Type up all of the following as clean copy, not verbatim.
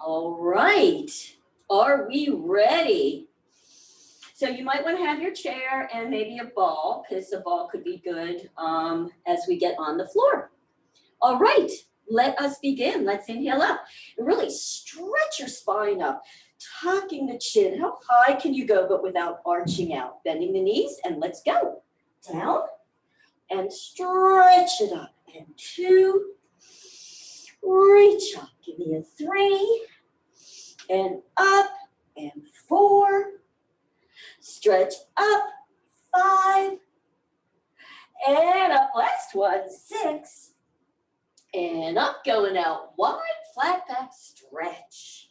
All right. Are we ready? So you might want to have your chair and maybe a ball, because the ball could be good as we get on the floor. All right, let us begin. Let's inhale up. And really stretch your spine up, tucking the chin. How high can you go, but without arching out? Bending the knees, and let's go. Down, and stretch it up. And 2, reach up. Give me a 3, and up, and 4. Stretch up, 5, and up. Last one, 6. And up, going out wide, flat back stretch.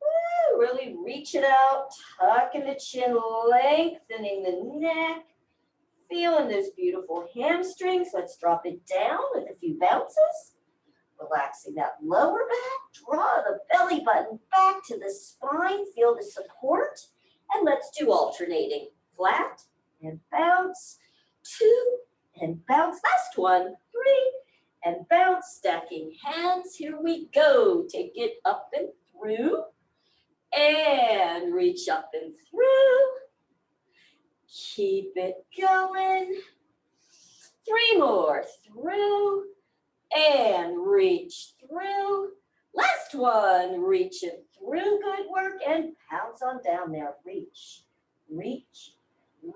Woo, really reach it out, tucking the chin, lengthening the neck, feeling those beautiful hamstrings. Let's drop it down with a few bounces. Relaxing that lower back, draw the belly button back to the spine, feel the support. And let's do alternating. Flat and bounce, 2 and bounce. Last one, 3. And bounce, stacking hands. Here we go. Take it up and through. And reach up and through. Keep it going. 3 more. Through. And reach through. Last one. Reach it through. Good work. And pounce on down there. Reach. Reach.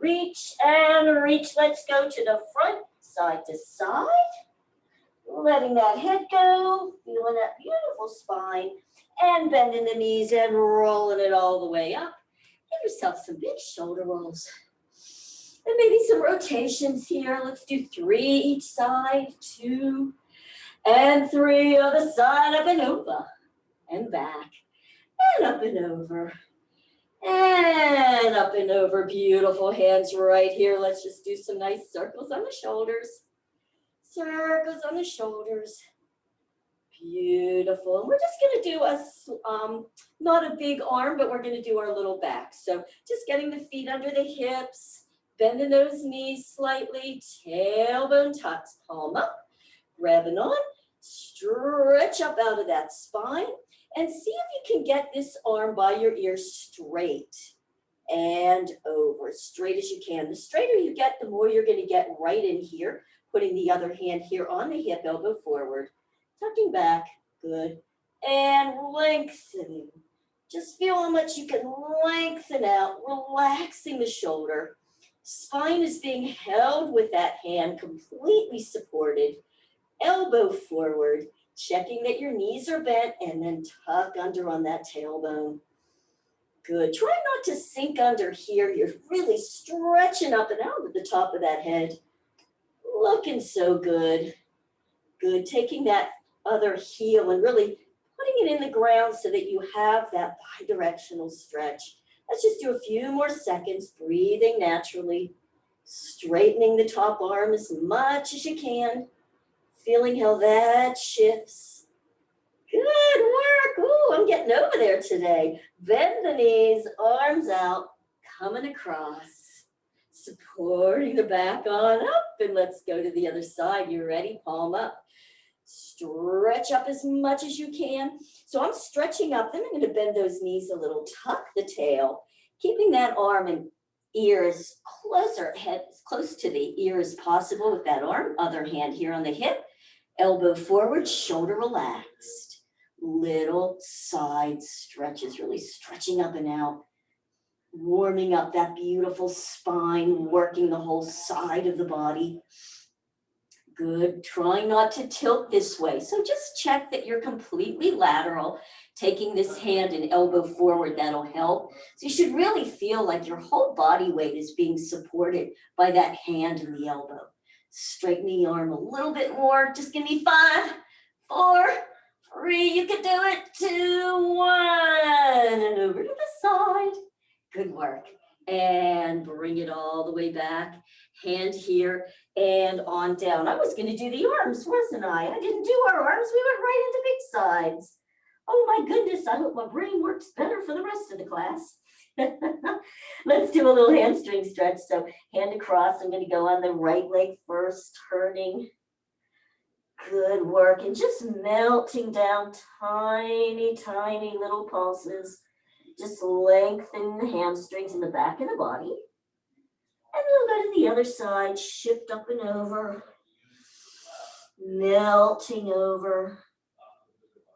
Reach and reach. Let's go to the front, side to side. Letting that head go, feeling that beautiful spine, and bending the knees and rolling it all the way up. Give yourself some big shoulder rolls. And maybe some rotations here. Let's do 3 each side, 2, and 3 other side, up and over, and back, and up and over, and up and over. Beautiful hands right here. Let's just do some nice circles on the shoulders. Circles on the shoulders. Beautiful. And we're just going to do not a big arm, but we're going to do our little back. So just getting the feet under the hips, bending those knees slightly, tailbone tucks, palm up, grabbing on, stretch up out of that spine, and see if you can get this arm by your ear straight and over, as straight as you can. The straighter you get, the more you're going to get right in here. Putting the other hand here on the hip, elbow forward, tucking back, good, and lengthening. Just feel how much you can lengthen out, relaxing the shoulder. Spine is being held with that hand completely supported, elbow forward, checking that your knees are bent, and then tuck under on that tailbone. Good. Try not to sink under here. You're really stretching up and out at the top of that head. Looking so good. Good. Taking that other heel and really putting it in the ground so that you have that bidirectional stretch. Let's just do a few more seconds, breathing naturally, straightening the top arm as much as you can, feeling how that shifts. Good work. Ooh, I'm getting over there today. Bend the knees, arms out, coming across. Supporting the back on up, and let's go to the other side. You ready? Palm up. Stretch up as much as you can. So I'm stretching up, then I'm going to bend those knees a little, tuck the tail, keeping that arm and ear as head as close to the ear as possible with that arm. Other hand here on the hip, elbow forward, shoulder relaxed. Little side stretches, really stretching up and out. Warming up that beautiful spine, working the whole side of the body. Good. Try not to tilt this way. So just check that you're completely lateral, taking this hand and elbow forward. That'll help. So you should really feel like your whole body weight is being supported by that hand and the elbow. Straighten the arm a little bit more. Just give me 5, 4, 3. You can do it. 2, 1. And over to the side. Good work. And bring it all the way back. Hand here and on down. I was going to do the arms, wasn't I? I didn't do our arms. We went right into big sides. Oh my goodness. I hope my brain works better for the rest of the class. Let's do a little hamstring stretch. So hand across. I'm going to go on the right leg first, turning. Good work. And just melting down tiny, tiny little pulses. Just lengthen the hamstrings in the back of the body. And we'll go to the other side, shift up and over, melting over.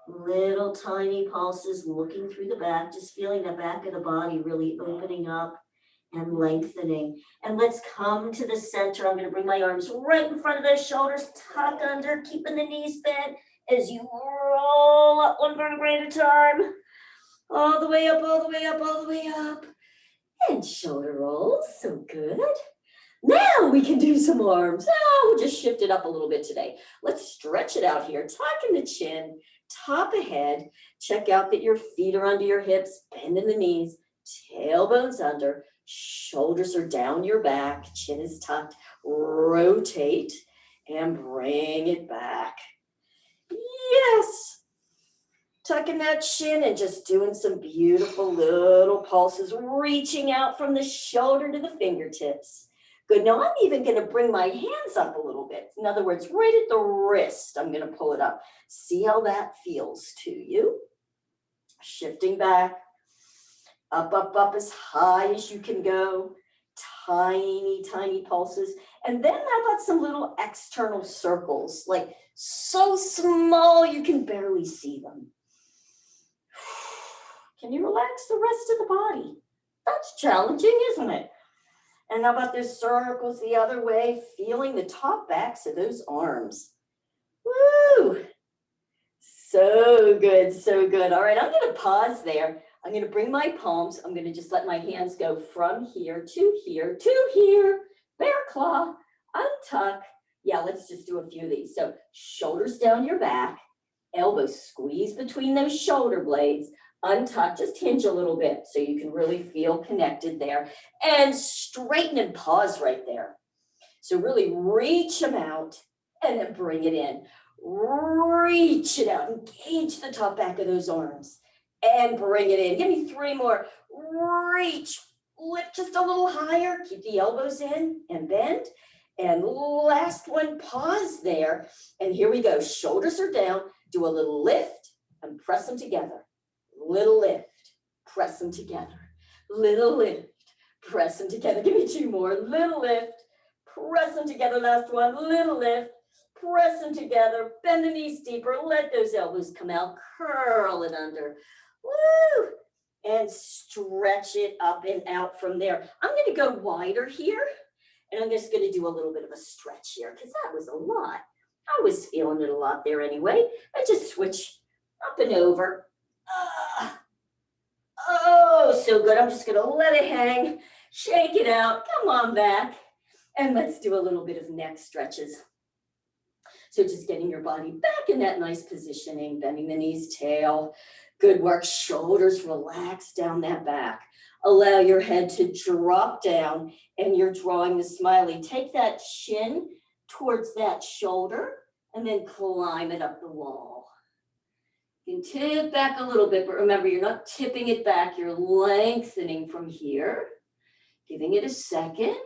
Little tiny pulses looking through the back, just feeling the back of the body really opening up and lengthening. And let's come to the center. I'm going to bring my arms right in front of those shoulders, tuck under, keeping the knees bent as you roll up one vertebrae at a time. All the way up, all the way up, all the way up. And shoulder rolls, so good. Now we can do some arms. Oh, we'll just shift it up a little bit today. Let's stretch it out here, tucking the chin, top ahead. Check out that your feet are under your hips, bending the knees, tailbones under, shoulders are down your back, chin is tucked. Rotate and bring it back. Yes. Tucking that chin and just doing some beautiful little pulses, reaching out from the shoulder to the fingertips. Good. Now I'm even going to bring my hands up a little bit. In other words, right at the wrist, I'm going to pull it up. See how that feels to you. Shifting back, up, up, up as high as you can go. Tiny, tiny pulses. And then how about some little external circles, like so small you can barely see them. Can you relax the rest of the body? That's challenging, isn't it? And how about those circles the other way, feeling the top backs of those arms. Woo! So good, so good. All right, I'm going to pause there. I'm going to bring my palms. I'm going to just let my hands go from here to here to here. Bear claw, untuck. Yeah, let's just do a few of these. So shoulders down your back, elbows squeeze between those shoulder blades. Untuck, just hinge a little bit so you can really feel connected there. And straighten and pause right there. So really reach them out and then bring it in. Reach it out, engage the top back of those arms and bring it in. Give me 3 more. Reach, lift just a little higher. Keep the elbows in and bend. And last one, pause there. And here we go. Shoulders are down. Do a little lift and press them together. Little lift, press them together. Little lift, press them together. Give me 2 more. Little lift, press them together. Last one. Little lift, press them together. Bend the knees deeper. Let those elbows come out. Curl it under. Woo! And stretch it up and out from there. I'm going to go wider here. And I'm just going to do a little bit of a stretch here because that was a lot. I was feeling it a lot there anyway. I just switch up and over. Oh, so good. I'm just going to let it hang, shake it out. Come on back. And let's do a little bit of neck stretches. So just getting your body back in that nice positioning, bending the knees, tail. Good work. Shoulders relax down that back. Allow your head to drop down and you're drawing the smiley. Take that chin towards that shoulder and then climb it up the wall. You can tip back a little bit, but remember, you're not tipping it back. You're lengthening from here, giving it a second,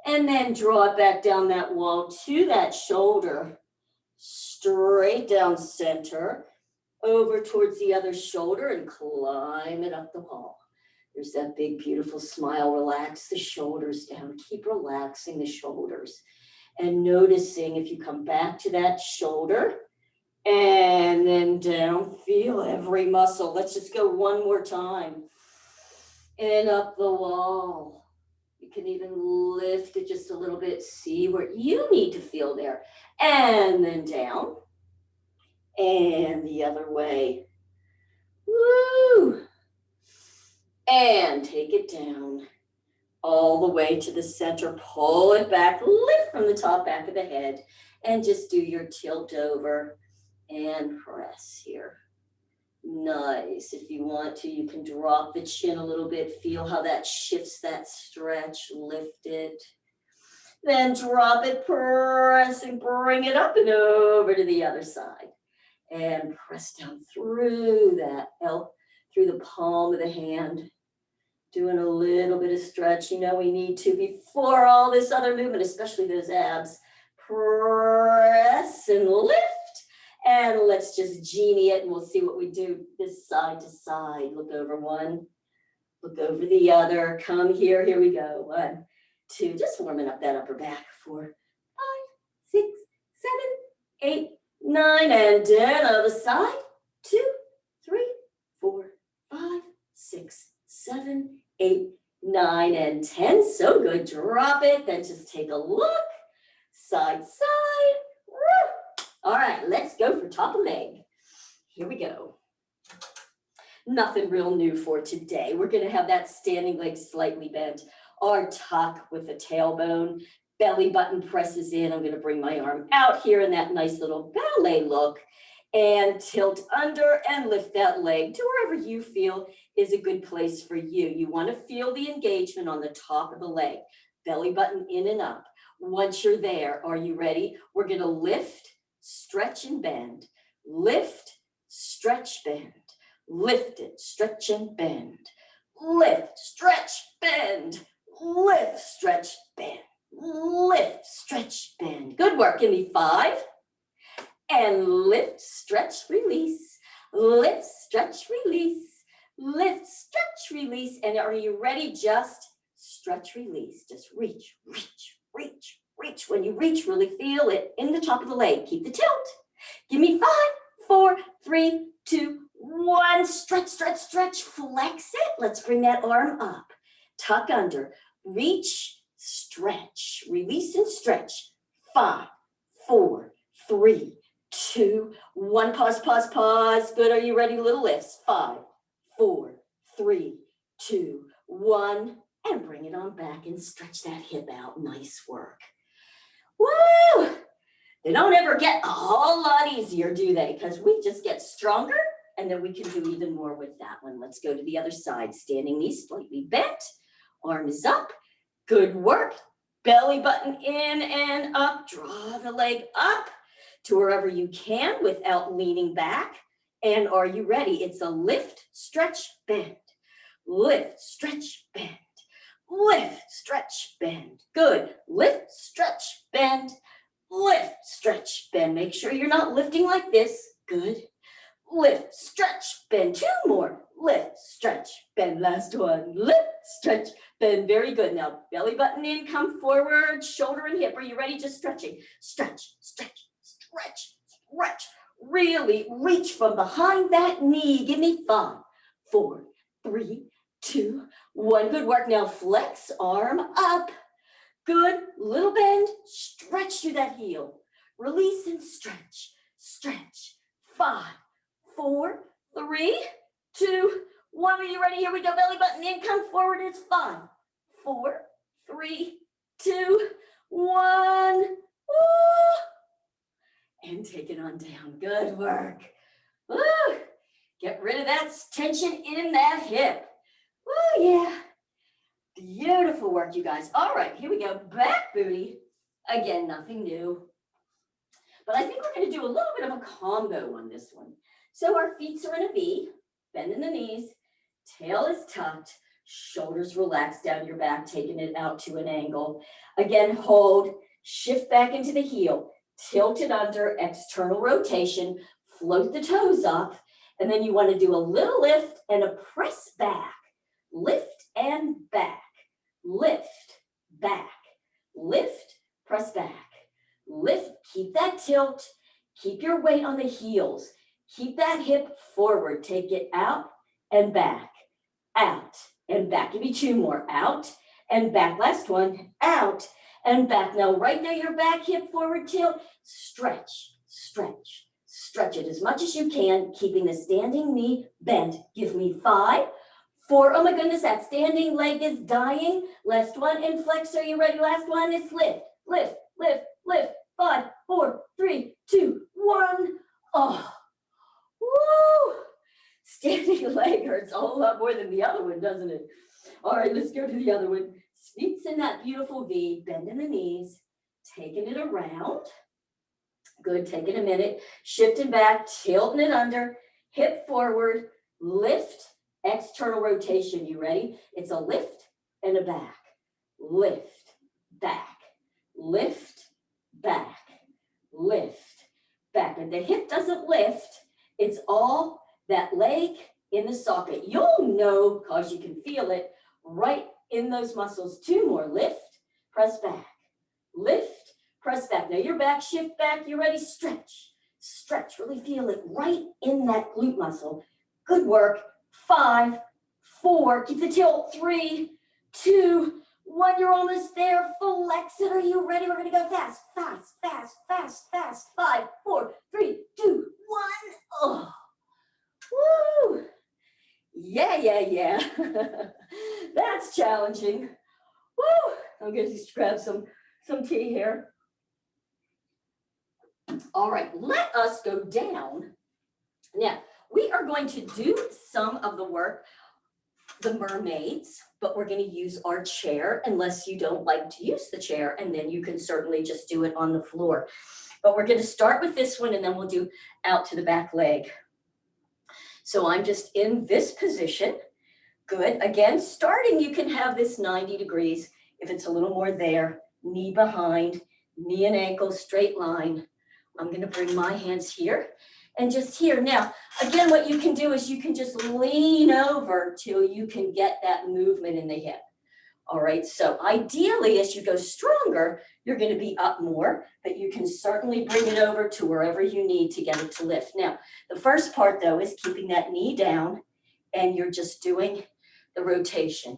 and then draw it back down that wall to that shoulder, straight down center, over towards the other shoulder, and climb it up the wall. There's that big, beautiful smile. Relax the shoulders down. Keep relaxing the shoulders and noticing if you come back to that shoulder, and then down, feel every muscle. Let's just go one more time. And up the wall. You can even lift it just a little bit. See where you need to feel there. And then down. And the other way. Woo! And take it down. All the way to the center. Pull it back. Lift from the top back of the head. And just do your tilt over. And press here. Nice. If you want to, you can drop the chin a little bit. Feel how that shifts that stretch. Lift it. Then drop it, press and bring it up and over to the other side. And press down through that, through the palm of the hand. Doing a little bit of stretch. You know we need to before all this other movement, especially those abs. Press and lift. And let's just genie it and we'll see what we do this side to side. Look over one, look over the other, come here, here we go. 1, 2, just warming up that upper back. 4, 5, 6, 7, 8, 9, and down other side. 2, 3, 4, 5, 6, 7, 8, 9, and 10. So good. Drop it. Then just take a look. Side, side. Woo. All right, let's go for top of leg. Here we go. Nothing real new for today. We're going to have that standing leg slightly bent. Our tuck with the tailbone. Belly button presses in. I'm going to bring my arm out here in that nice little ballet look. And tilt under and lift that leg to wherever you feel is a good place for you. You want to feel the engagement on the top of the leg, belly button in and up. Once you're there, are you ready? We're going to lift, stretch, and bend. Lift, stretch, bend. Lift it, stretch, and bend. Lift, stretch, bend. Lift, stretch, bend. Lift, stretch, bend. Good work. Give me 5. And lift, stretch, release. Lift, stretch, release. Lift, stretch, release. And are you ready? Just stretch, release. Just reach, reach, reach, reach. When you reach, really feel it in the top of the leg. Keep the tilt. Give me 5, 4, 3, 2, 1. Stretch, stretch, stretch. Flex it. Let's bring that arm up. Tuck under. Reach, stretch. Release and stretch. 5, 4, 3, 2, 1. Pause, pause, pause. Good. Are you ready? Little lifts. 5, 4, 3, 2, 1. And bring it on back and stretch that hip out. Nice work. Woo! They don't ever get a whole lot easier, do they? Because we just get stronger and then we can do even more with that one. Let's go to the other side. Standing knees slightly bent. Arm is up. Good work. Belly button in and up. Draw the leg up to wherever you can without leaning back. And are you ready? It's a lift, stretch, bend. Lift, stretch, bend. Lift, stretch, bend. Good. Lift, stretch, bend. Lift, stretch, bend. Make sure you're not lifting like this. Good. Lift, stretch, bend. 2 more. Lift, stretch, bend. Last one. Lift, stretch, bend. Very good. Now belly button in, come forward, shoulder and hip. Are you ready? Just stretching. Stretch, stretch, stretch, stretch. Really reach from behind that knee. Give me 5, 4, 3, 2, 1. Good work. Now flex, arm up. Good. Little bend. Stretch through that heel. Release and stretch. Stretch. 5, 4, 3, 2, 1. Are you ready? Here we go. Belly button in. Come forward. It's 5, 4, 3, 2, 1. Woo! And take it on down. Good work. Woo! Get rid of that tension in that hip. Woo, yeah. Beautiful work, you guys. All right, here we go. Back booty. Again, nothing new. But I think we're going to do a little bit of a combo on this one. So our feet are in a V, bending the knees, tail is tucked, shoulders relaxed down your back, taking it out to an angle. Again, hold, shift back into the heel, tilt it under, external rotation, float the toes up, and then you want to do a little lift and a press back. Lift and back, lift, back, lift, press back, lift, keep that tilt, keep your weight on the heels, keep that hip forward, take it out and back, out and back. Give me 2 more, out and back. Last one, out and back. Now right now your back hip forward tilt, stretch, stretch, stretch it as much as you can, keeping the standing knee bent. Give me 5, 4, oh my goodness, that standing leg is dying. Last one, and flex, are you ready? Last one is lift, lift, lift, lift. 5, 4, 3, 2, 1. Oh, woo! Standing leg hurts a whole lot more than the other one, doesn't it? All right, let's go to the other one. Feet's in that beautiful V, bending the knees, taking it around. Good, taking a minute, shifting back, tilting it under, hip forward, lift, external rotation. You ready? It's a lift and a back. Lift, back, lift, back, lift, back. and the hip doesn't lift, it's all that leg in the socket. You'll know because you can feel it right in those muscles. 2 more, lift, press back, lift, press back. Now your back, shift back, you're ready, stretch, stretch, really feel it right in that glute muscle. Good work, 5, 4, keep the tilt, 3, 2, 1, you're almost there, flex it, are you ready? We're gonna go fast, fast, fast, fast, fast, 5, 4, 3, 2, 1, oh, woo, yeah, that's challenging, woo, I'm gonna just grab some tea here. All right, let us go down. Now, we are going to do some of the work, the mermaids, but we're going to use our chair unless you don't like to use the chair, and then you can certainly just do it on the floor. But we're going to start with this one, and then we'll do out to the back leg. So I'm just in this position. Good. Again, starting, you can have this 90 degrees. If it's a little more there, knee behind, knee and ankle, straight line. I'm going to bring my hands here and just here. Now, again, what you can do is you can just lean over till you can get that movement in the hip. All right, so ideally, as you go stronger, you're going to be up more, but you can certainly bring it over to wherever you need to get it to lift. Now, the first part, though, is keeping that knee down, and you're just doing the rotation.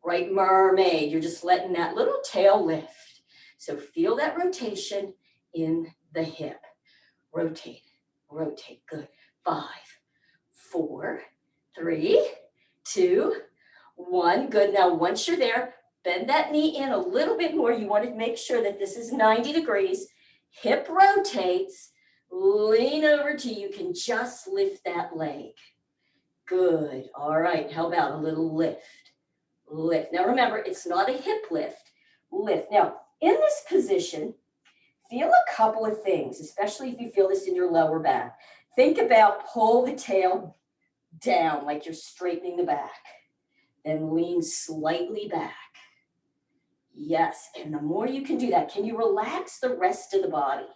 Right, mermaid, you're just letting that little tail lift. So feel that rotation in the hip. Rotate, rotate, good. 5, 4, 3, 2, 1, good. Now, once you're there, bend that knee in a little bit more. You want to make sure that this is 90 degrees. Hip rotates, lean over till you can just lift that leg. Good, all right, how about a little lift? Lift. Now remember, it's not a hip lift. Lift. Now, in this position, feel a couple of things, especially if you feel this in your lower back. Think about pull the tail down like you're straightening the back. Then lean slightly back. Yes, and the more you can do that, can you relax the rest of the body?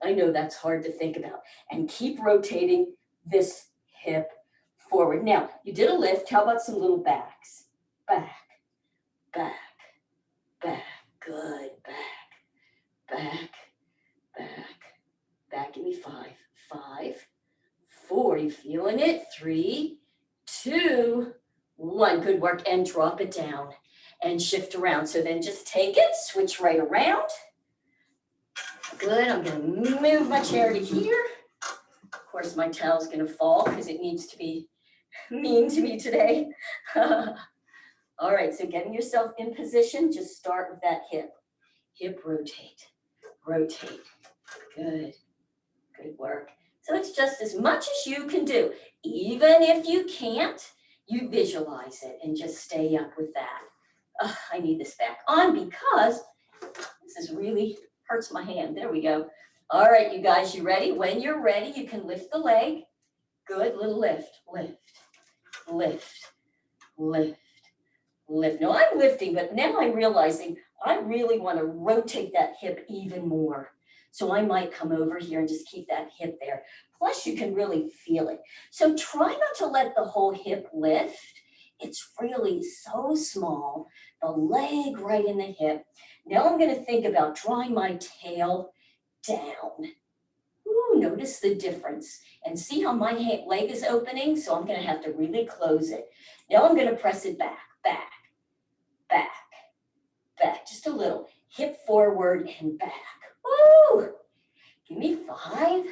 I know that's hard to think about. And keep rotating this hip forward. Now, you did a lift. How about some little backs? Back, back, back. Good. Back, back. Give me 5, 5, 4. You feeling it? 3, 2, 1. Good work. And drop it down and shift around. So then just take it, switch right around. Good. I'm going to move my chair to here. Of course, my towel's going to fall because it needs to be mean to me today. All right, so getting yourself in position, just start with that hip. Hip rotate, rotate. Good, good work. So it's just as much as you can do. Even if you can't, you visualize it and just stay up with that. I need this back on because this is really hurts my hand. There we go. All right, you guys, you ready? When you're ready, you can lift the leg. Good, little lift, lift, lift, lift, lift. Now I'm lifting, but now I'm realizing I really want to rotate that hip even more. So I might come over here and just keep that hip there. Plus you can really feel it. So try not to let the whole hip lift. It's really so small. The leg right in the hip. Now I'm going to think about drawing my tail down. Ooh, notice the difference. And see how my leg is opening? So I'm going to have to really close it. Now I'm going to press it back, back, back, back. Just a little. Hip forward and back. Woo! Give me 5,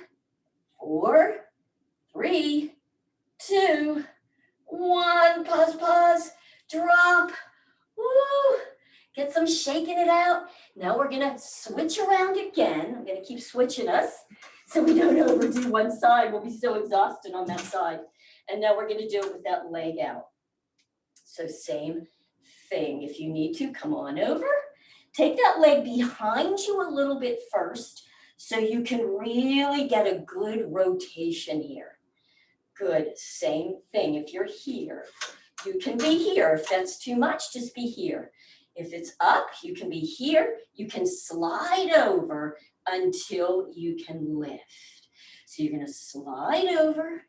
4, 3, 2, 1. Pause, pause. Drop. Woo! Get some shaking it out. Now we're going to switch around again. I'm going to keep switching us so we don't overdo one side. We'll be so exhausted on that side. And now we're going to do it with that leg out. So same thing. If you need to, come on over. Take that leg behind you a little bit first so you can really get a good rotation here. Good. Same thing. If you're here, you can be here. If that's too much, just be here. If it's up, you can be here. You can slide over until you can lift. So you're gonna slide over.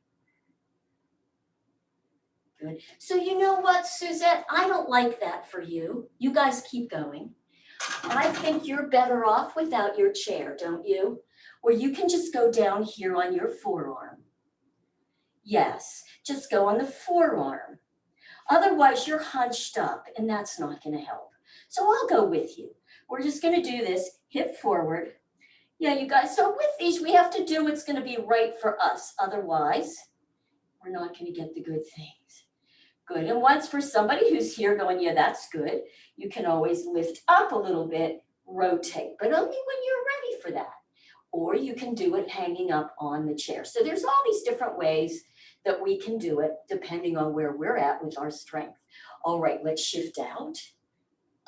Good. So you know what, Suzette? I don't like that for you. You guys keep going. I think you're better off without your chair, don't you? Where you can just go down here on your forearm. Yes, just go on the forearm. Otherwise, you're hunched up, and that's not going to help. So I'll go with you. We're just going to do this, hip forward. Yeah, you guys, so with these, we have to do what's going to be right for us. Otherwise, we're not going to get the good things. Good, and once for somebody who's here going, yeah, that's good, you can always lift up a little bit, rotate, but only when you're ready for that. Or you can do it hanging up on the chair. So there's all these different ways that we can do it depending on where we're at with our strength. All right, let's shift out.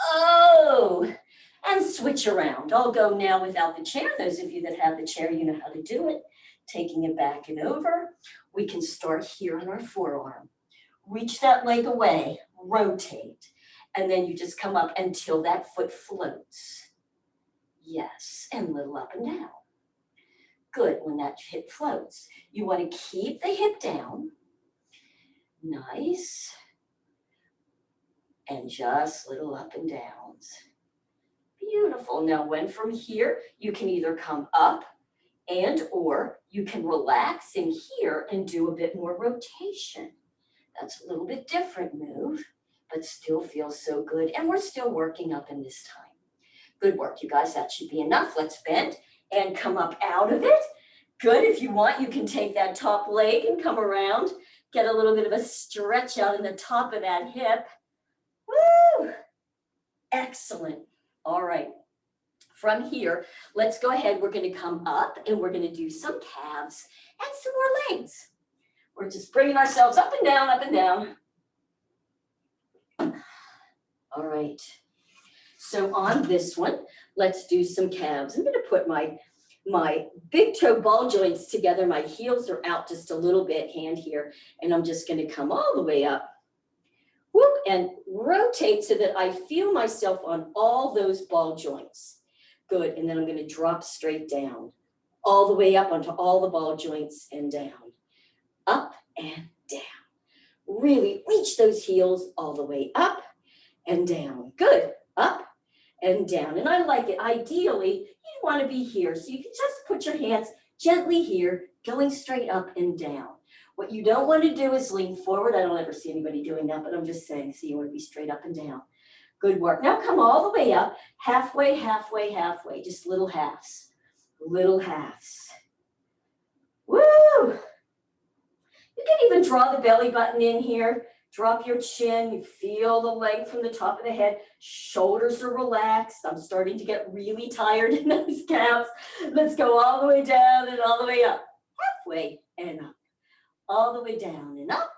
Oh, and switch around. I'll go now without the chair. Those of you that have the chair, you know how to do it. Taking it back and over. We can start here on our forearm. Reach that leg away, rotate, and then you just come up until that foot floats. Yes, and little up and down. Good, when that hip floats. You want to keep the hip down. Nice. And just little up and downs. Beautiful. Now when from here, you can either come up and or you can relax in here and do a bit more rotation. That's a little bit different move, but still feels so good. And we're still working up in this time. Good work, you guys. That should be enough. Let's bend and come up out of it. Good. If you want, you can take that top leg and come around. Get a little bit of a stretch out in the top of that hip. Woo! Excellent. All right. From here, let's go ahead. We're going to come up and we're going to do some calves and some more legs. We're just bringing ourselves up and down, up and down. All right. So on this one, let's do some calves. I'm going to put my big toe ball joints together. My heels are out just a little bit, hand here, and I'm just going to come all the way up. Whoop, and rotate so that I feel myself on all those ball joints. Good, and then I'm going to drop straight down, all the way up onto all the ball joints and down. Up and down. Really reach those heels all the way up and down. Good, up and down. And I like it. Ideally, you want to be here. So you can just put your hands gently here, going straight up and down. What you don't want to do is lean forward. I don't ever see anybody doing that, but I'm just saying, so you want to be straight up and down. Good work. Now come all the way up, halfway, halfway, halfway, just little halves, little halves. Woo! You can even draw the belly button in here. Drop your chin. You feel the leg from the top of the head. Shoulders are relaxed. I'm starting to get really tired in those calves. Let's go all the way down and all the way up. Halfway and up. All the way down and up.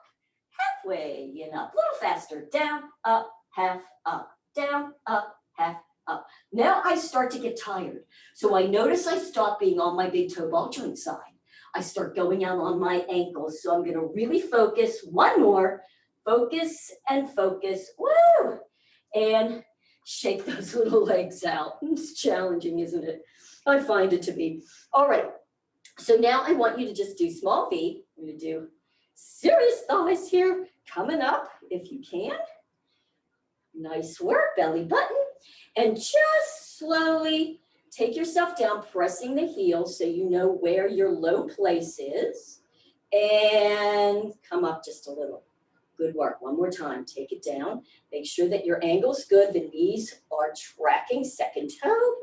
Halfway and up. A little faster. Down, up, half, up. Down, up, half, up. Now I start to get tired. So I notice I stop being on my big toe ball joint side. I start going out on my ankles. So I'm going to really focus. One more. Focus and focus. Woo! And shake those little legs out. It's challenging, isn't it? I find it to be. All right. So now I want you to just do small feet. I'm going to do serious thighs here. Coming up if you can. Nice work. Belly button. And just slowly take yourself down, pressing the heels so you know where your low place is. And come up just a little. Good work. One more time. Take it down. Make sure that your angle's good. The knees are tracking. Second toe.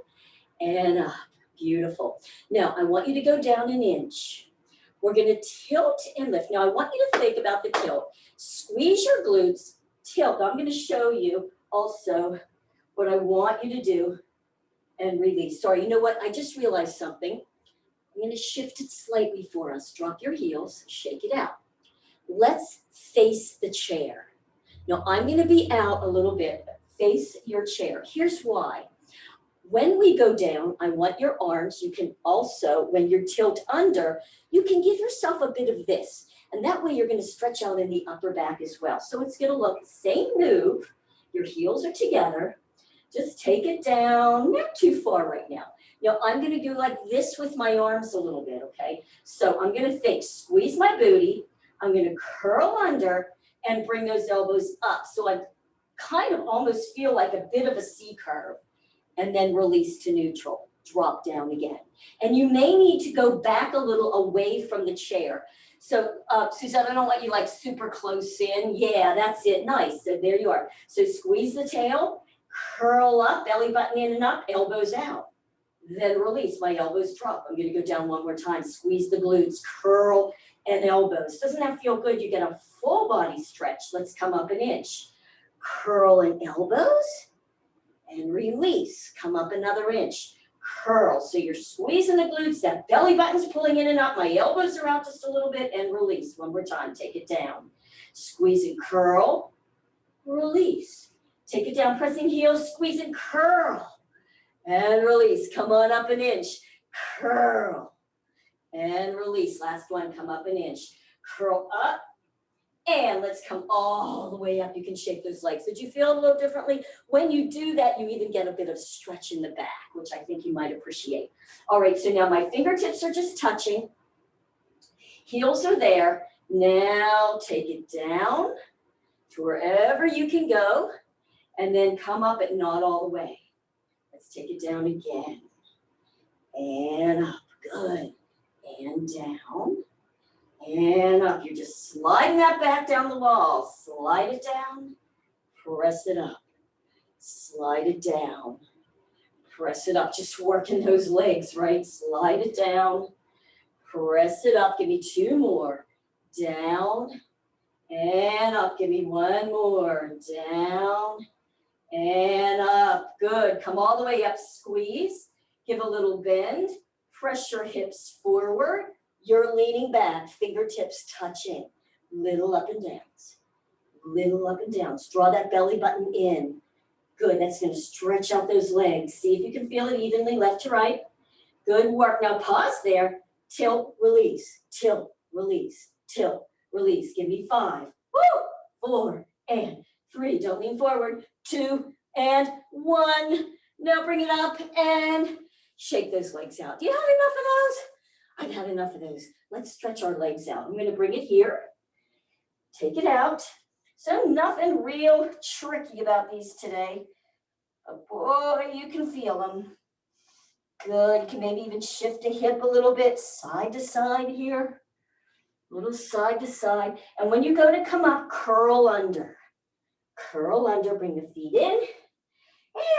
And up. Beautiful. Now, I want you to go down an inch. We're going to tilt and lift. Now, I want you to think about the tilt. Squeeze your glutes. Tilt. Now, I'm going to show you also what I want you to do and release. Sorry, you know what? I just realized something. I'm going to shift it slightly for us. Drop your heels. Shake it out. Let's face the chair. Now, I'm going to be out a little bit. Face your chair. Here's why. When we go down, I want your arms. You can also, when you're tilt under, you can give yourself a bit of this. And that way you're going to stretch out in the upper back as well. So it's going to look same move. Your heels are together. Just take it down, not too far right now. Now I'm gonna go like this with my arms a little bit, okay? So I'm gonna think, squeeze my booty, I'm gonna curl under and bring those elbows up. So I kind of almost feel like a bit of a C curve, and then release to neutral, drop down again. And you may need to go back a little away from the chair. So Suzette, I don't want you like super close in. Yeah, that's it, nice, so there you are. So squeeze the tail, curl up, belly button in and up, elbows out. Then release, my elbows drop. I'm gonna go down one more time, squeeze the glutes, curl and elbows. Doesn't that feel good? You get a full body stretch. Let's come up an inch. Curl and elbows and release, come up another inch. Curl, so you're squeezing the glutes, that belly button's pulling in and up, my elbows are out just a little bit, and release. One more time, take it down. Squeeze and curl, release. Take it down, pressing heels, squeeze and curl, and release. Come on up an inch, curl, and release. Last one, come up an inch. Curl up, and let's come all the way up. You can shake those legs. Did you feel it a little differently? When you do that, you even get a bit of stretch in the back, which I think you might appreciate. All right, so now my fingertips are just touching. Heels are there. Now take it down to wherever you can go, and then come up, but not all the way. Let's take it down again. And up, good. And down. And up, you're just sliding that back down the wall. Slide it down, press it up. Slide it down, press it up. Just working those legs, right? Slide it down, press it up. Give me two more. Down and up. Give me one more. Down and up. Good. Come all the way up. Squeeze. Give a little bend. Press your hips forward. You're leaning back, fingertips touching, little up and downs, little up and downs. Draw that belly button in. Good, that's gonna stretch out those legs. See if you can feel it evenly, left to right. Good work, now pause there. Tilt, release, tilt, release, tilt, release. Give me 5, woo, 4, and 3. Don't lean forward, 2, and 1. Now bring it up and shake those legs out. Do you have enough of those? I've had enough of those. Let's stretch our legs out. I'm gonna bring it here, take it out. So nothing real tricky about these today. But boy, you can feel them. Good, you can maybe even shift a hip a little bit, side to side here. A little side to side. And when you go to come up, curl under. Curl under, bring the feet in.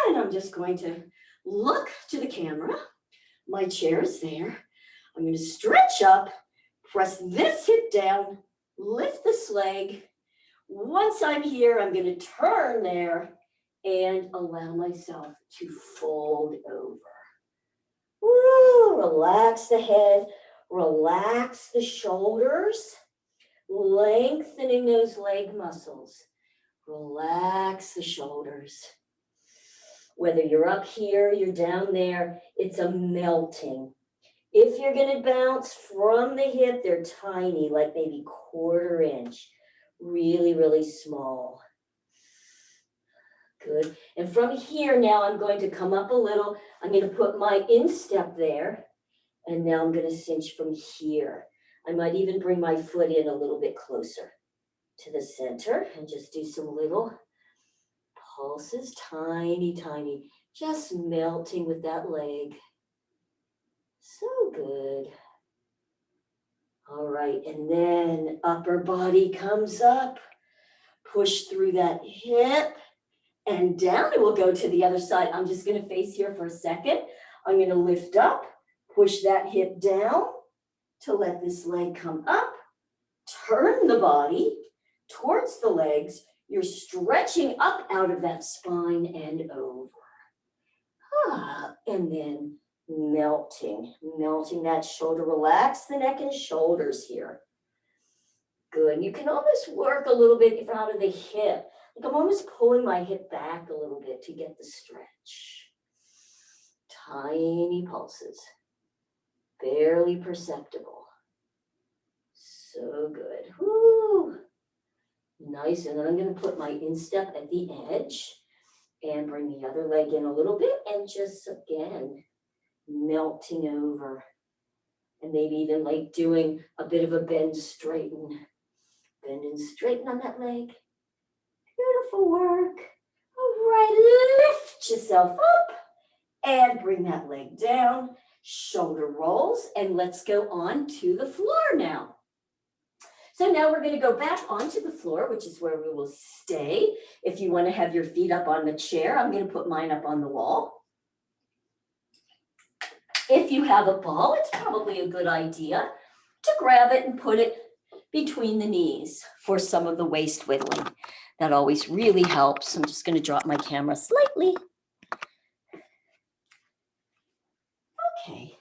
And I'm just going to look to the camera. My chair is there. I'm going to stretch up, press this hip down, lift this leg. Once I'm here, I'm going to turn there and allow myself to fold over. Woo, relax the head, relax the shoulders, lengthening those leg muscles. Relax the shoulders. Whether you're up here, you're down there, it's a melting. If you're gonna bounce from the hip, they're tiny, like maybe 1/4 inch, really, really small. Good, and from here now, I'm going to come up a little. I'm gonna put my instep there, and now I'm gonna cinch from here. I might even bring my foot in a little bit closer to the center and just do some little pulses, tiny, tiny, just melting with that leg. So good. All right, and then upper body comes up, push through that hip and down, and we'll go to the other side. I'm just gonna face here for a second. I'm gonna lift up, push that hip down to let this leg come up, turn the body towards the legs. You're stretching up out of that spine and over. And then melting that shoulder. Relax the neck and shoulders here. Good. You can almost work a little bit out of the hip. Like I'm almost pulling my hip back a little bit to get the stretch. Tiny pulses. Barely perceptible. So good. Woo. Nice. And then I'm going to put my instep at the edge. And bring the other leg in a little bit and just again, melting over. And maybe even like doing a bit of a bend, straighten. Bend and straighten on that leg. Beautiful work. All right, lift yourself up and bring that leg down. Shoulder rolls, and let's go on to the floor now. So now we're going to go back onto the floor, which is where we will stay. If you want to have your feet up on the chair, I'm going to put mine up on the wall. If you have a ball, it's probably a good idea to grab it and put it between the knees for some of the waist wiggling. That always really helps. I'm just going to drop my camera slightly. Okay.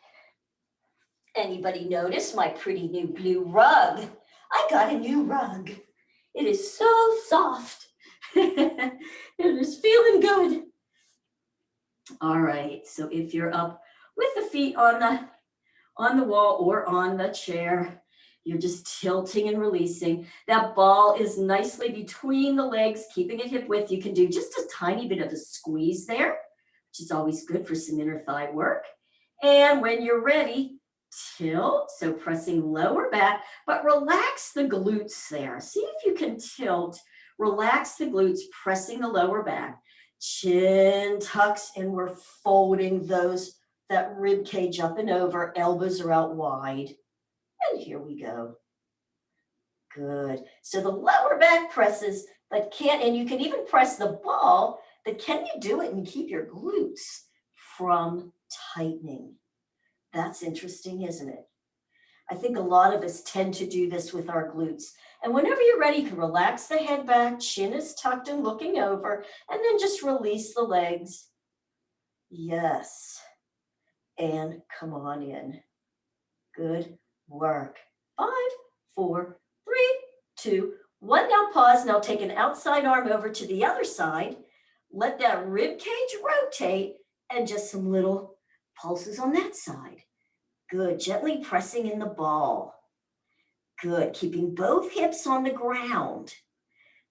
Anybody notice my pretty new blue rug? I got a new rug. It is so soft. It is feeling good. All right, so if you're up with the feet on the wall or on the chair, you're just tilting and releasing. That ball is nicely between the legs, keeping it hip width. You can do just a tiny bit of a squeeze there, which is always good for some inner thigh work. And when you're ready, tilt, so pressing lower back, but relax the glutes there. See if you can tilt, relax the glutes, pressing the lower back. Chin tucks, and we're folding that rib cage up and over, elbows are out wide. And here we go. Good. So the lower back presses, but and you can even press the ball, but can you do it and keep your glutes from tightening? That's interesting, isn't it? I think a lot of us tend to do this with our glutes. And whenever you're ready, you can relax the head back, chin is tucked and looking over, and then just release the legs. Yes. And come on in. Good work. 5, 4, 3, 2, 1. Now pause. Now take an outside arm over to the other side. Let that rib cage rotate and just some little pulses on that side. Good. Gently pressing in the ball. Good. Keeping both hips on the ground.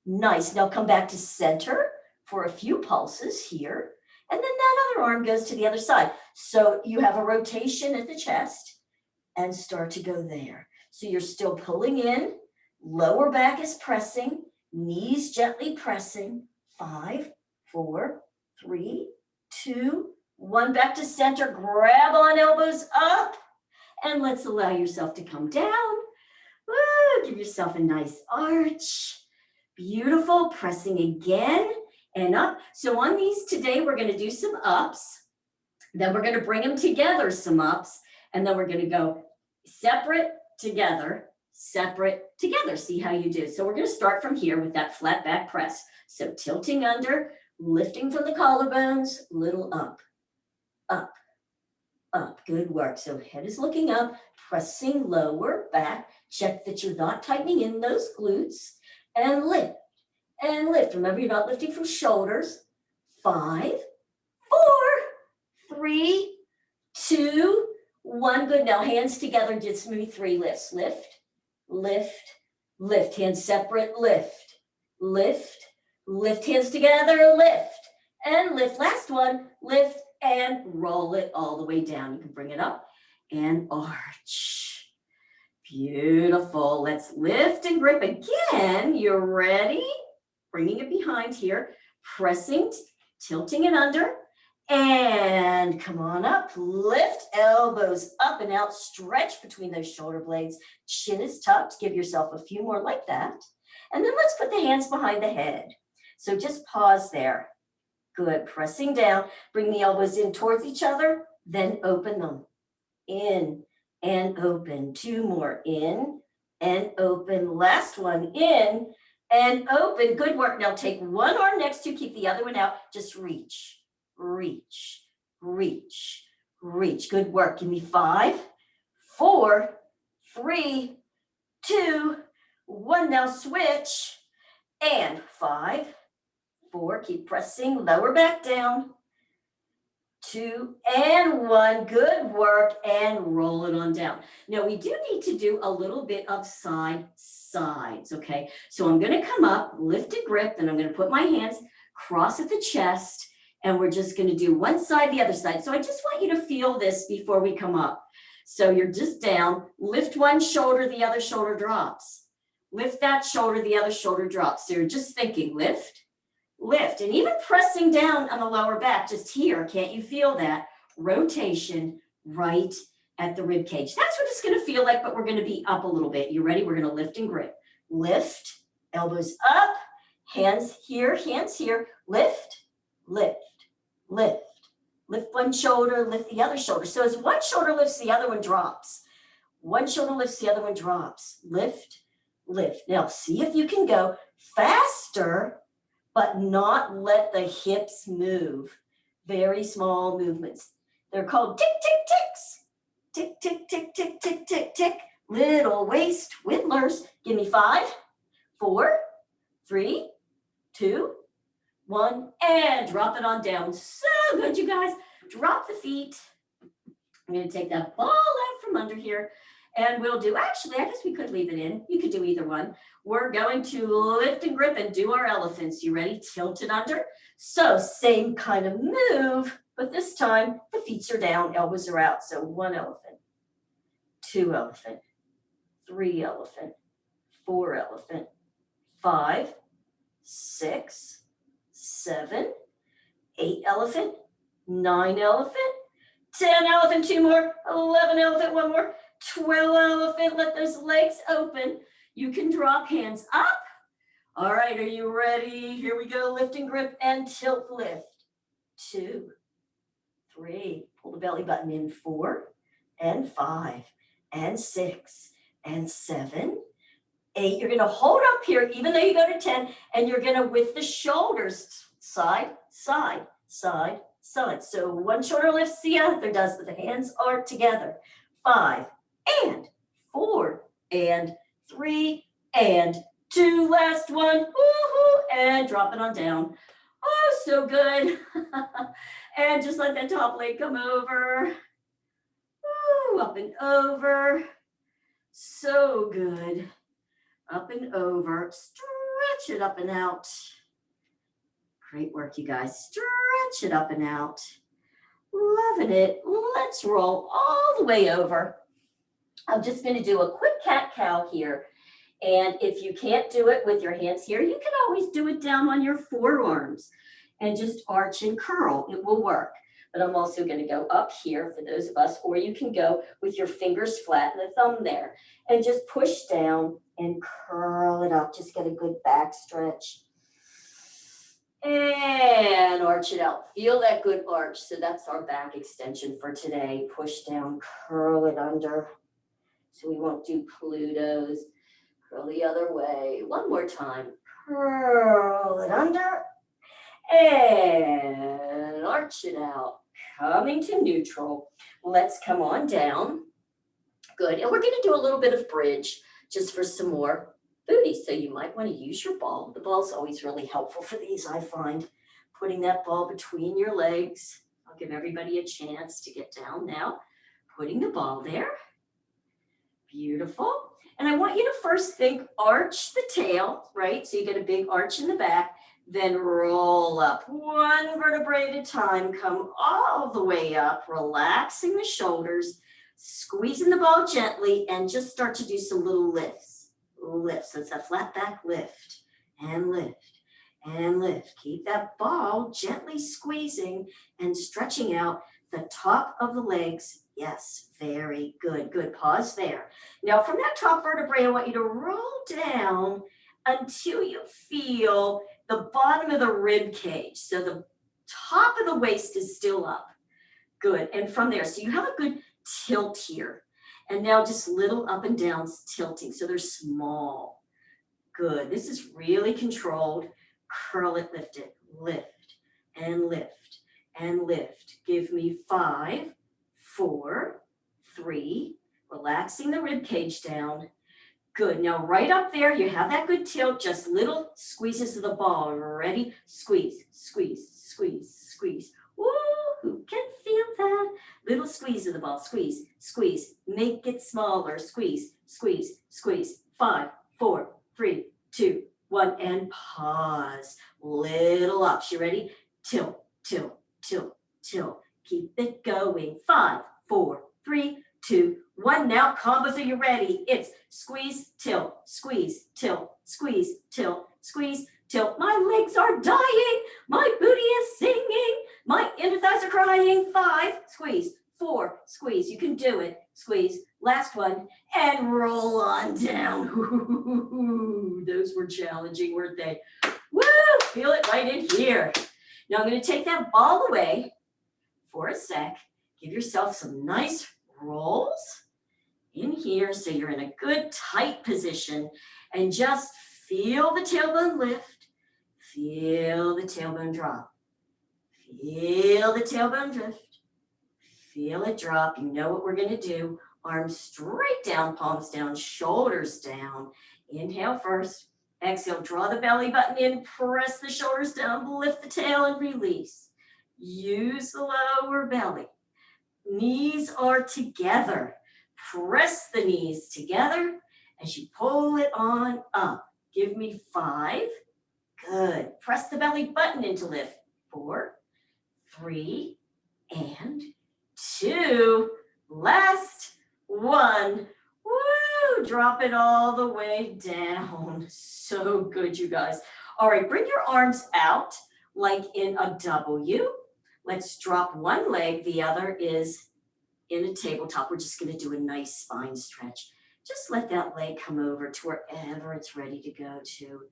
Nice. Now come back to center for a few pulses here. And then that other arm goes to the other side. So you have a rotation at the chest and start to go there. So you're still pulling in. Lower back is pressing. Knees gently pressing. 5, 4, 3, 2, 1. Back to center. Grab on, elbows up. And let's allow yourself to come down. Woo, give yourself a nice arch. Beautiful. Pressing again and up. So on these today, we're going to do some ups. Then we're going to bring them together, some ups. And then we're going to go separate, together, separate, together. See how you do. So we're going to start from here with that flat back press. So tilting under, lifting from the collarbones, little up, up, up. Good work. So head is looking up, pressing lower back. Check that you're not tightening in those glutes. And lift, and lift. Remember, you're not lifting from shoulders. 5, 4, 3, 2, 1. Good. Now hands together. Just maybe 3 lifts. Lift, lift, lift. Hands separate. Lift, lift, lift. Hands together. Lift, and lift. Last one. Lift and roll it all the way down. You can bring it up and arch. Beautiful. Let's lift and grip again. You're ready? Bringing it behind here. Pressing, tilting it under. And come on up. Lift, elbows up and out. Stretch between those shoulder blades. Chin is tucked. Give yourself a few more like that. And then let's put the hands behind the head. So just pause there. Good. Pressing down. Bring the elbows in towards each other. Then open them. In and open. 2 more. In and open. Last one. In and open. Good work. Now take one arm next to, keep the other one out. Just reach, reach, reach, reach. Good work. Give me 5, 4, 3, 2, 1. Now switch. And 5, 4. Keep pressing. Lower back down. 2 and 1. Good work. And roll it on down. Now we do need to do a little bit of sides. Okay. So I'm going to come up, lift and grip, then I'm going to put my hands, cross at the chest, and we're just going to do one side, the other side. So I just want you to feel this before we come up. So you're just down, lift one shoulder, the other shoulder drops. Lift that shoulder, the other shoulder drops. So you're just thinking lift, lift, and even pressing down on the lower back, just here, can't you feel that? Rotation right at the rib cage. That's what it's going to feel like, but we're going to be up a little bit. You ready? We're going to lift and grip. Lift, elbows up, hands here, lift, lift, lift. Lift one shoulder, lift the other shoulder. So as one shoulder lifts, the other one drops. One shoulder lifts, the other one drops. Lift, lift. Now see if you can go faster, but not let the hips move. Very small movements. They're called tick, tick, ticks. Tick, tick, tick, tick, tick, tick, tick. Little waist whittlers. Give me 5, 4, 3, 2, 1, and drop it on down. So good, you guys. Drop the feet. I'm going to take that ball out from under here, and we'll do, actually, I guess we could leave it in. You could do either one. We're going to lift and grip and do our elephants. You ready? Tilt it under. So same kind of move, but this time the feet are down, elbows are out. So 1 elephant, 2 elephant, 3 elephant, 4 elephant, 5, 6, 7, 8 elephant, 9 elephant, 10 elephant, 2 more, 11 elephant, 1 more, 12 elephant. Let those legs open. You can drop hands up. All right, are you ready? Here we go. Lift and grip and tilt lift. 2, 3. Pull the belly button in. 4 and 5 and 6 and 7, 8. You're going to hold up here, even though you go to 10, and you're going to, with the shoulders, side, side, side, side. So one shoulder lifts, the other does, but the hands are together. 5 and 4 and 3 and 2. Last one. Woo-hoo, and drop it on down. Oh, so good. And just let that top leg come over. Woo, up and over. So good. Up and over. Stretch it up and out. Great work, you guys. Stretch it up and out. Loving it. Let's roll all the way over. I'm just going to do a quick cat-cow here. And if you can't do it with your hands here, you can always do it down on your forearms and just arch and curl. It will work. But I'm also going to go up here for those of us, or you can go with your fingers flat and the thumb there and just push down and curl it up. Just get a good back stretch. And arch it out. Feel that good arch. So that's our back extension for today. Push down, curl it under. So we won't do Plutos. Curl the other way. One more time. Curl it under. And arch it out. Coming to neutral. Let's come on down. Good. And we're going to do a little bit of bridge just for some more booty. So you might want to use your ball. The ball's always really helpful for these, I find. Putting that ball between your legs. I'll give everybody a chance to get down now. Putting the ball there. Beautiful. And I want you to first think arch the tail, right? So you get a big arch in the back. Then roll up one vertebrae at a time. Come all the way up, relaxing the shoulders, squeezing the ball gently, and just start to do some little lifts. Lift. So it's a flat back lift and lift and lift. Keep that ball gently squeezing and stretching out the top of the legs. Yes, very good. Good. Pause there. Now from that top vertebrae, I want you to roll down until you feel the bottom of the rib cage. So the top of the waist is still up. Good. And from there, so you have a good tilt here. And now just little up and downs tilting. So they're small. Good. This is really controlled. Curl it, lift it, lift and lift and lift. Give me 5, 4, 3, relaxing the rib cage down. Good. Now right up there, you have that good tilt, just little squeezes of the ball. Ready? Squeeze, squeeze, squeeze, squeeze. Woo, who can feel that? Little squeeze of the ball. Squeeze, squeeze. Make it smaller. Squeeze, squeeze, squeeze. 5, 4, 3, 2, 1, and pause. Little ups. You ready? Tilt, tilt, tilt, tilt. Keep it going. 5, 4, 3, 2, 1. Now combos, are you ready? It's squeeze, tilt, squeeze, tilt, squeeze, tilt, squeeze, tilt. My legs are dying. My booty is singing. My inner thighs are crying. 5, squeeze, 4, squeeze. You can do it. Squeeze. Last one. And roll on down. Those were challenging, weren't they? Woo! Feel it right in here. Now I'm going to take that ball away for a sec. Give yourself some nice rolls in here so you're in a good tight position, and just feel the tailbone lift. Feel the tailbone drop. Feel the tailbone drift. Feel it drop. You know what we're going to do. Arms straight down, palms down, shoulders down. Inhale first. Exhale, draw the belly button in, press the shoulders down, lift the tail and release. Use the lower belly. Knees are together. Press the knees together as you pull it on up. Give me 5. Good. Press the belly button into lift. 4, 3, and 2. Last 1. Woo! Drop it all the way down. So good, you guys. All right, bring your arms out like in a W. Let's drop one leg. The other is in a tabletop. We're just going to do a nice spine stretch. Just let that leg come over to wherever it's ready to go to,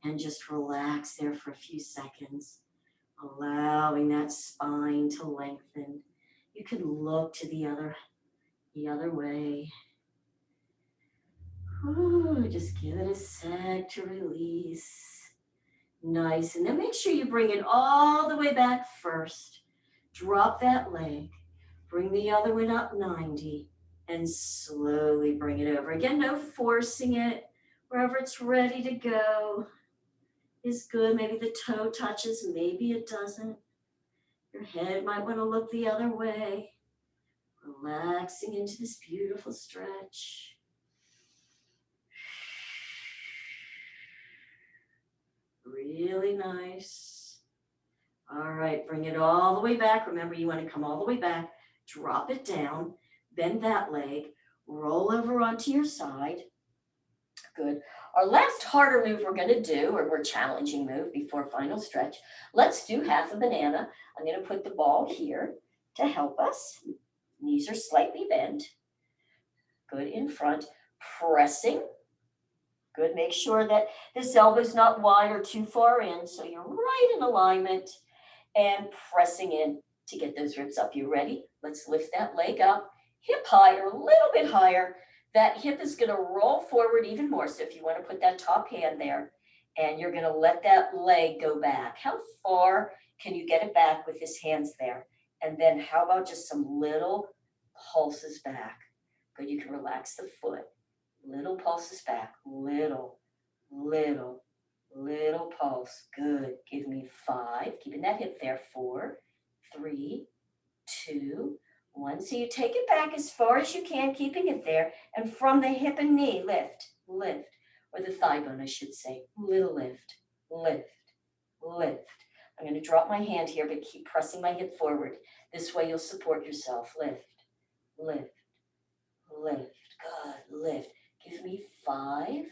and just relax there for a few seconds, allowing that spine to lengthen. You can look to the other way. Ooh, just give it a sec to release. Nice. And then make sure you bring it all the way back first. Drop that leg. Bring the other one up 90 and slowly bring it over. Again, no forcing it. Wherever it's ready to go is good. Maybe the toe touches, maybe it doesn't. Your head might want to look the other way. Relaxing into this beautiful stretch. Really nice. All right, bring it all the way back. Remember, you want to come all the way back. Drop it down. Bend that leg. Roll over onto your side. Good. Our last harder move we're going to do, or more challenging move before final stretch. Let's do half a banana. I'm going to put the ball here to help us. Knees are slightly bent. Good, in front. Pressing. Good. Make sure that this elbow's not wide or too far in, so you're right in alignment, and pressing in to get those ribs up. You ready? Let's lift that leg up, hip higher, a little bit higher. That hip is going to roll forward even more. So if you want to put that top hand there, and you're going to let that leg go back. How far can you get it back with his hands there? And then how about just some little pulses back? Good. You can relax the foot. Little pulses back. Little pulse. Good. Give me 5. Keeping that hip there. 4, 3, 2, 1. So you take it back as far as you can, keeping it there. And from the hip and knee, lift. Or the thigh bone, I should say. Little lift. I'm going to drop my hand here, but keep pressing my hip forward. This way you'll support yourself. Lift. Good. Lift. Give me 5,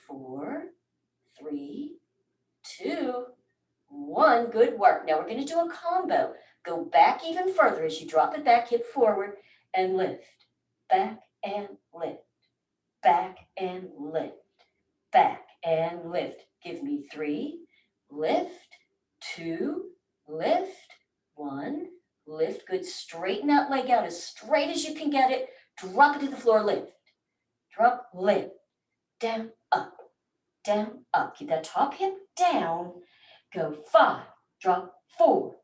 4, 3, 2, 1. Good work. Now we're going to do a combo. Go back even further as you drop it back, hip forward, and lift. Back and lift. Back and lift. Back and lift. Give me 3. Lift. 2. Lift. 1. Lift. Good. Straighten that leg out as straight as you can get it. Drop it to the floor. Lift. Drop. Lift. Down, up. Down, up. Keep that top hip down. Go 5. Drop. 4.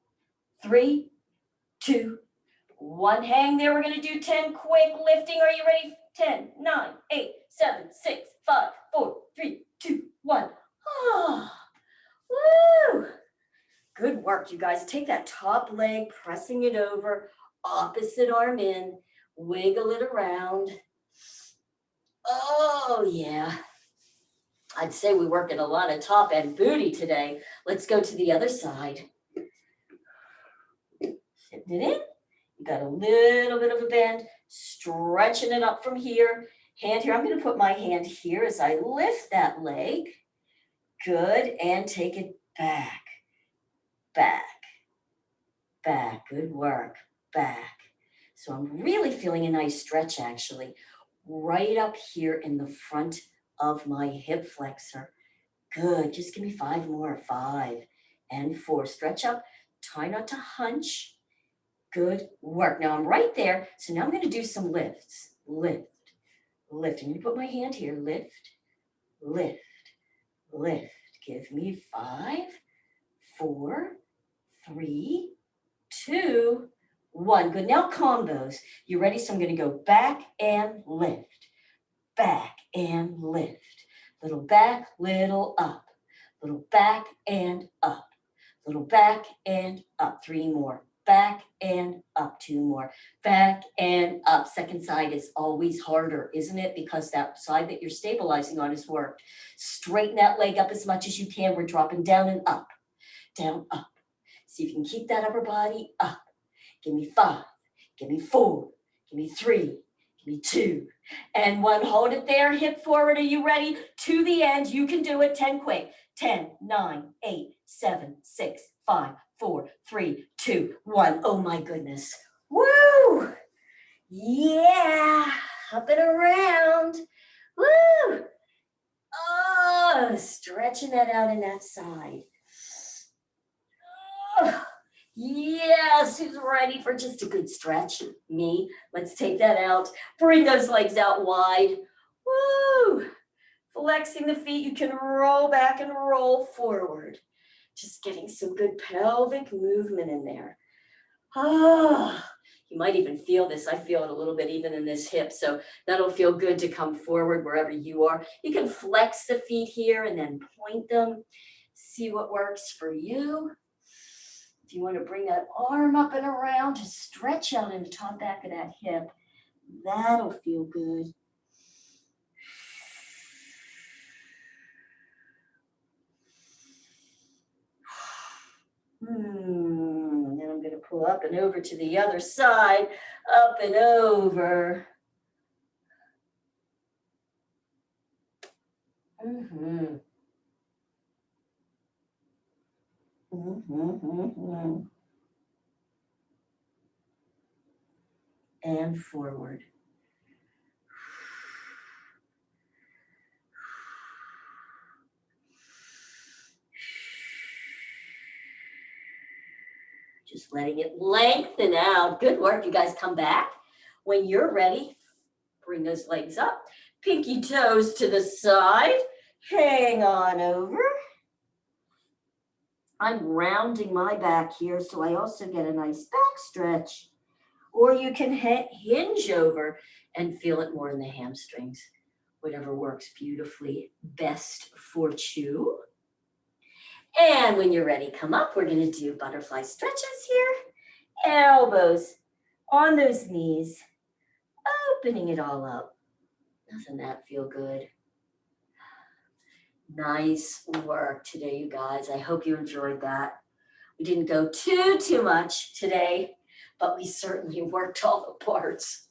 3, 2, 1. Hang there. We're going to do 10 quick lifting. Are you ready? 10, 9, 8, 7, 6, 5, 4, 3, 2, 1. Ah, woo! Good work, you guys. Take that top leg, pressing it over, opposite arm in, wiggle it around. Oh, yeah. I'd say we're working a lot of top and booty today. Let's go to the other side. Sitting it in. You got a little bit of a bend, stretching it up from here. Hand here. I'm going to put my hand here as I lift that leg. Good. And take it back, back, back. Good work. Back. So I'm really feeling a nice stretch actually, right up here in the front of my hip flexor. Good. Just give me 5 more. 5 and 4. Stretch up. Try not to hunch. Good work. Now I'm right there. So now I'm going to do some lifts. Lift, lift. I'm going to put my hand here. Lift, lift, lift. Give me 5, 4, 3, 2, 1. Good. Now combos. You ready? So I'm going to go back and lift, back and lift. Little back, little up, little back and up, little back and up. 3 more. Back and up. 2 more. Back and up. Second side is always harder, isn't it? Because that side that you're stabilizing on is worked. Straighten that leg up as much as you can. We're dropping down and up, down, up. See if you can keep that upper body up. Give me 5. Give me 4. Give me 3. Give me 2. And 1. Hold it there. Hip forward. Are you ready? To the end. You can do it. 10 quick. 10, 9, 8, 7, 6, 5, 4, 3, 2, 1. Oh my goodness. Woo! Yeah. Up and around. Woo! Oh, stretching that out in that side. Oh, yes, who's ready for just a good stretch? Me. Let's take that out. Bring those legs out wide. Woo! Flexing the feet, you can roll back and roll forward. Just getting some good pelvic movement in there. Ah, you might even feel this. I feel it a little bit even in this hip. So that'll feel good to come forward wherever you are. You can flex the feet here and then point them. See what works for you. If you want to bring that arm up and around to stretch out in the top back of that hip, that'll feel good. And then I'm going to pull up and over to the other side, up and over. And forward. Just letting it lengthen out. Good work. You guys come back. When you're ready, bring those legs up. Pinky toes to the side. Hang on over. I'm rounding my back here, so I also get a nice back stretch. Or you can hinge over and feel it more in the hamstrings. Whatever works beautifully best for you. And when you're ready, come up. We're going to do butterfly stretches here. Elbows on those knees. Opening it all up. Doesn't that feel good? Nice work today, you guys. I hope you enjoyed that. We didn't go too much today, but we certainly worked all the parts.